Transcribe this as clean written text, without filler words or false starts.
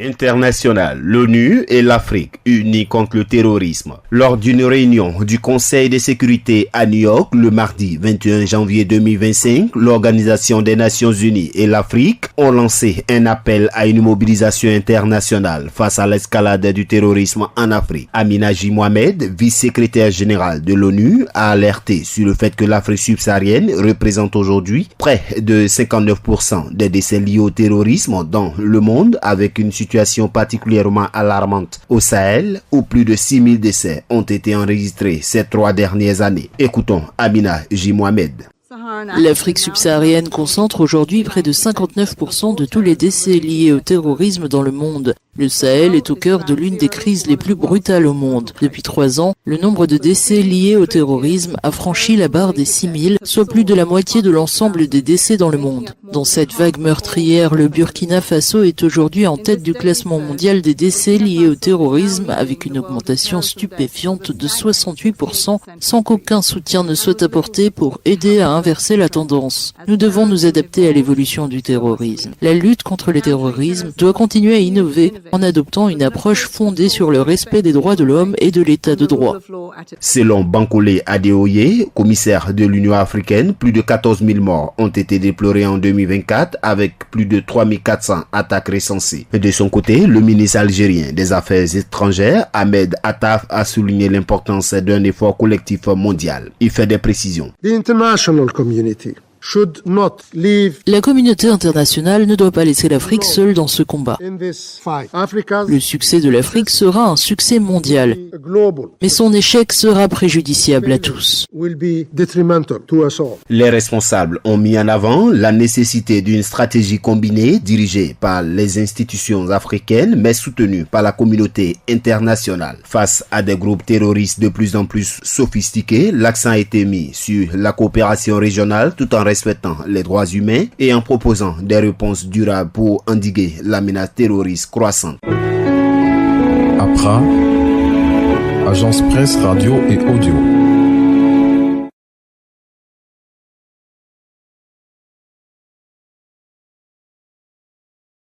International, l'ONU et l'Afrique unis contre le terrorisme. Lors d'une réunion du Conseil de sécurité à New York le mardi 21 janvier 2025, l'Organisation des Nations Unies et l'Afrique ont lancé un appel à une mobilisation internationale face à l'escalade du terrorisme en Afrique. Amina J. Mohamed, vice-secrétaire générale de l'ONU, a alerté sur le fait que l'Afrique subsaharienne représente aujourd'hui près de 59% des décès liés au terrorisme dans le monde, avec une situation particulièrement alarmante au Sahel où plus de 6000 décès ont été enregistrés ces 3 dernières années. Écoutons Amina J. Mohamed. L'Afrique subsaharienne concentre aujourd'hui près de 59% de tous les décès liés au terrorisme dans le monde. Le Sahel est au cœur de l'une des crises les plus brutales au monde. Depuis 3 ans, le nombre de décès liés au terrorisme a franchi la barre des 6000, soit plus de la moitié de l'ensemble des décès dans le monde. Dans cette vague meurtrière, le Burkina Faso est aujourd'hui en tête du classement mondial des décès liés au terrorisme, avec une augmentation stupéfiante de 68%, sans qu'aucun soutien ne soit apporté pour aider à inverser la tendance. Nous devons nous adapter à l'évolution du terrorisme. La lutte contre le terrorisme doit continuer à innover en adoptant une approche fondée sur le respect des droits de l'homme et de l'état de droit. Selon Bankole Adeoye, commissaire de l'Union africaine, plus de 14 000 morts ont été déplorés en 2024 avec plus de 3 400 attaques recensées. De son côté, le ministre algérien des Affaires étrangères, Ahmed Attaf, a souligné l'importance d'un effort collectif mondial. Il fait des précisions. La communauté internationale ne doit pas laisser l'Afrique seule dans ce combat. Le succès de l'Afrique sera un succès mondial, mais son échec sera préjudiciable à tous. Les responsables ont mis en avant la nécessité d'une stratégie combinée dirigée par les institutions africaines mais soutenue par la communauté internationale. Face à des groupes terroristes de plus en plus sophistiqués, l'accent a été mis sur la coopération régionale tout en respectant les droits humains et en proposant des réponses durables pour endiguer la menace terroriste croissante. APRA, Agence Presse Radio et Audio.